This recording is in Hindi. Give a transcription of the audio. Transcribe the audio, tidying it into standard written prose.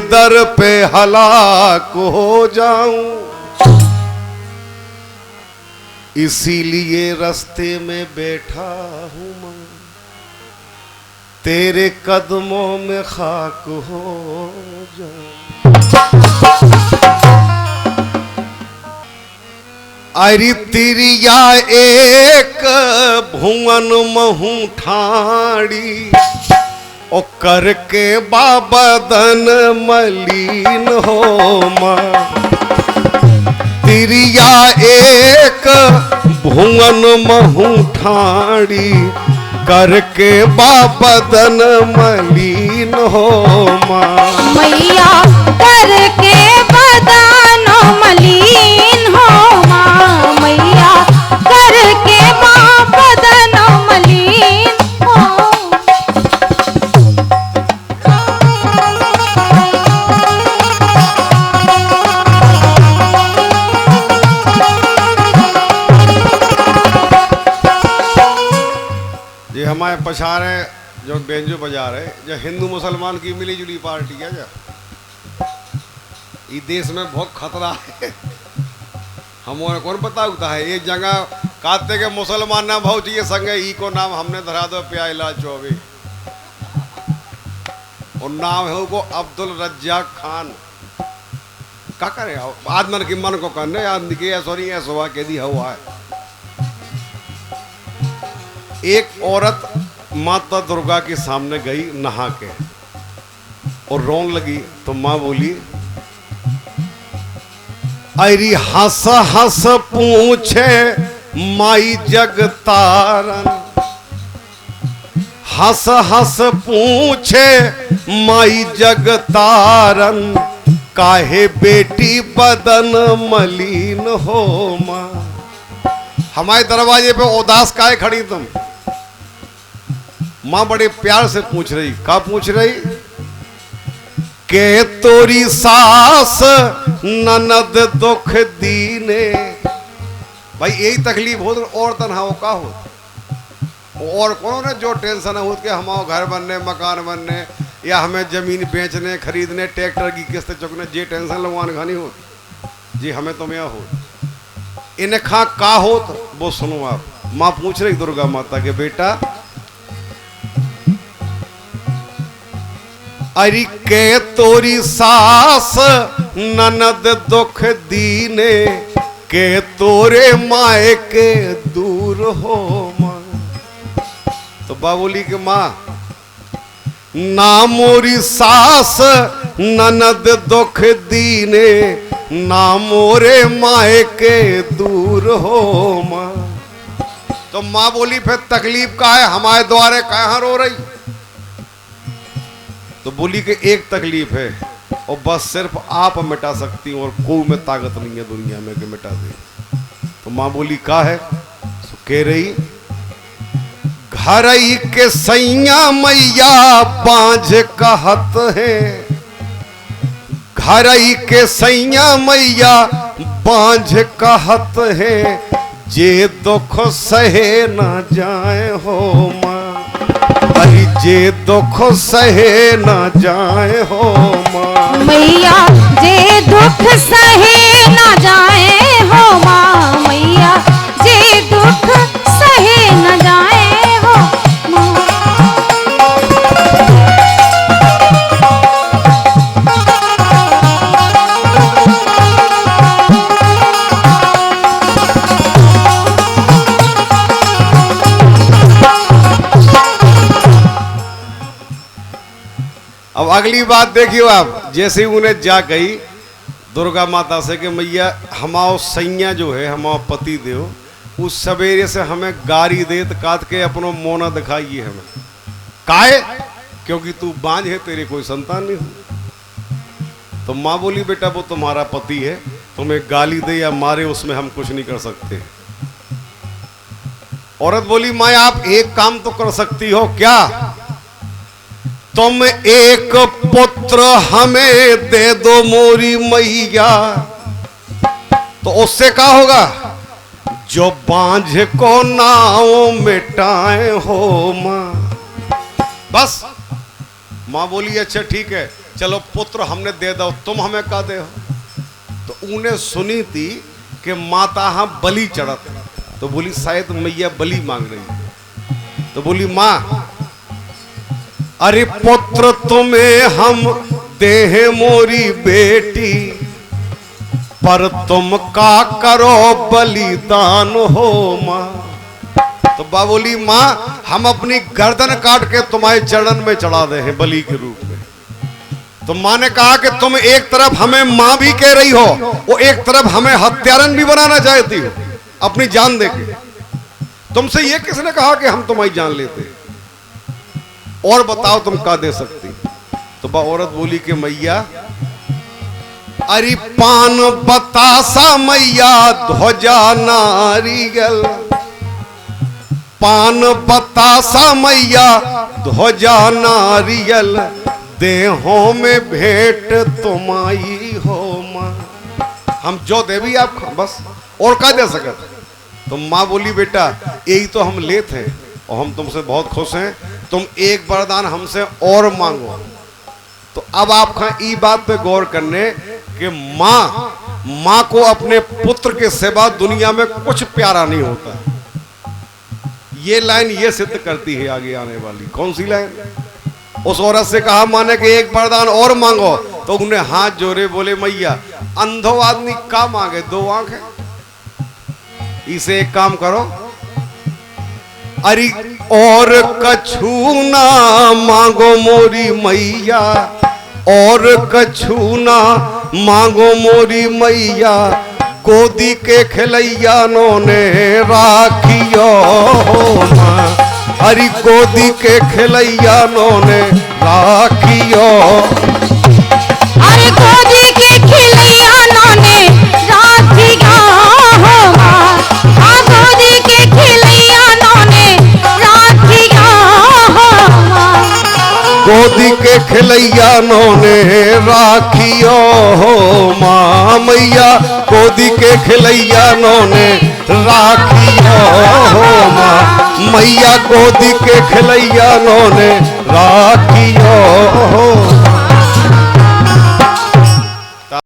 दर पे हलाक हो जाऊं, इसीलिए रास्ते में बैठा हूं मैं, तेरे कदमों में खाक हो जाऊं। अरे तिरिया एक भुवन महू ठाड़ी, ओ करके बाबदन मलिन हो मां। तिरिया एक भुवन महू ठाड़ी, करके बाबदन मलिन हो मां। मैया करके बदन मलिन हो मां, मैया करके बदन मलिन हो। ये हमारे पछाड़े जो बेंजो बजा रहे, जो हिंदू मुसलमान की मिली जुली पार्टी है, जो इस देश में बहुत खतरा है। हमारे कौन पता होता है एक जगह कहते के मुसलमान ना भाव चाहिए संगे ई को नाम हमने धरा दो प्याला चौबे, और नाम है वो अब्दुल रज्जाक खान। क्या करे आदमन की मन को करने यार सॉरी ऐसा कह दी हुआ है। एक औरत माता दुर्गा के सामने गई नहा के और रोने लगी, तो मां बोली अरे हंस हंस पूछे माई जगतारन, हंस हंस पूछे माई जगतारन, काहे बेटी बदन मलिन हो मां। हमारे दरवाजे पे उदास काहे खड़ी तुम? मां बड़े प्यार से पूछ रही, क्या पूछ रही? के तोरी सास ननद दुख दीने। भाई यही तकलीफ हो तो और तनहा हो का हो, और कौन है जो टेंशन हो के हमारे घर बनने मकान बनने या हमें जमीन बेचने खरीदने ट्रैक्टर की किस्त चुकने, जे टेंशन लगवान खानी हो जी हमें तुम यह हो इन्हें खा का हो तो वो सुनो आप। मां पूछ रही दुर्गा माता के बेटा अरे के तोरी सास ननद दुख दीने, के तोरे माए के दूर हो मां। तो बाबूली के मां ना मोरी सास ननद दुख दीने, ना मोरे माए के दूर हो मां। तो मां बोली फिर तकलीफ का है हमारे द्वारे कहां रो रही? तो बोली कि एक तकलीफ है और बस सिर्फ आप मिटा सकती हूँ और कोई में ताकत नहीं है दुनिया में कि मिटा दे। तो मां बोली का है? तो कह रही घर ही के सैया मैया बांझ कहत है, घर ही के सैया मैया बांझ कहत है, जे दुख सहे ना जाए हो मां। अरे जे दुख सहे ना जाए हो मां, मैया जे दुख सहे ना जाए हो मां, मैया जे दुख सहे ना जाए हो मां। अब अगली बात देखियो आप, जैसे उन्हें जा कही दुर्गा माता से कि मैया हमारा सैया जो है हमारा पति देव उस सवेरे से हमें गारी देत काट के अपनो मोना दिखाइए हमें काहे, क्योंकि तू बांझ है तेरे कोई संतान नहीं हो। तो माँ बोली बेटा वो तुम्हारा पति है, तुम्हें गाली दे या मारे उसमें हम कुछ नहीं कर सकते। औरत बोली माँ आप एक काम तो कर सकती हो क्या? तुम एक पुत्र हमें दे दो मोरी मैया, तो उससे क्या होगा? जो बांझ को नाव मिटाए हो मां। बस मां बोली अच्छा ठीक है चलो पुत्र हमने दे दो, तुम हमें का दे हो। तो उन्हें सुनी थी कि माता हाँ बलि चढ़त, तो बोली शायद मैया बलि मांग रही है। तो बोली माँ, अरे पुत्र तुम्हें हम देह मोरी बेटी, पर तुम का करो बलिदान हो माँ। तो बा बोली माँ, हम अपनी गर्दन काट के तुम्हारे चरण में चढ़ा दे हैं बलि के रूप में। तो माँ ने कहा कि तुम एक तरफ हमें माँ भी कह रही हो, वो एक तरफ हमें हत्यारन भी बनाना चाहती हो अपनी जान देके। तुमसे ये किसने कहा कि हम तुम्हारी जान लेते, और बताओ तुम क्या दे सकती। तो बा औरत बोली कि मैया, अरे पान बतासा मैया ध्वजा नारियल, पान बतासा मैया ध्वजा नारियल, देहों में भेंट तुम्हारी हो माँ। हम जो देवी आप बस, और क्या दे सकते। तो माँ बोली बेटा यही तो हम लेते हैं और हम तुमसे बहुत खुश हैं, तुम एक वरदान हमसे और मांगो। तो अब आप ई बात पे गौर करने कि माँ को अपने पुत्र के सिवा दुनिया में कुछ प्यारा नहीं होता। ये लाइन ये सिद्ध करती है आगे आने वाली। कौन सी लाइन? उस औरत से कहा माँ ने कि एक वरदान और मांगो, तो उन्हें हाथ जोड़े बोले मैया अंधो आदमी का मांगे, 2 आंखें, इसे एक काम करो, अरे और कछु ना मांगो मोरी मैया, और कछु ना मांगो मोरी मैया, गोदी के खिलैया ने राखियो माँ, हरी गोदी के खिलैया ने राखियो, अरे गोदी के खिलैया ने राखियो माँ, हाँ गोदी के खिलैया ने राखियो माँ, गोदी के खिलैया ने राखियो माँ, मैया गोदी के खिलैया ने राखियो माँ, मैया गोदी के खिलैया ने राखियो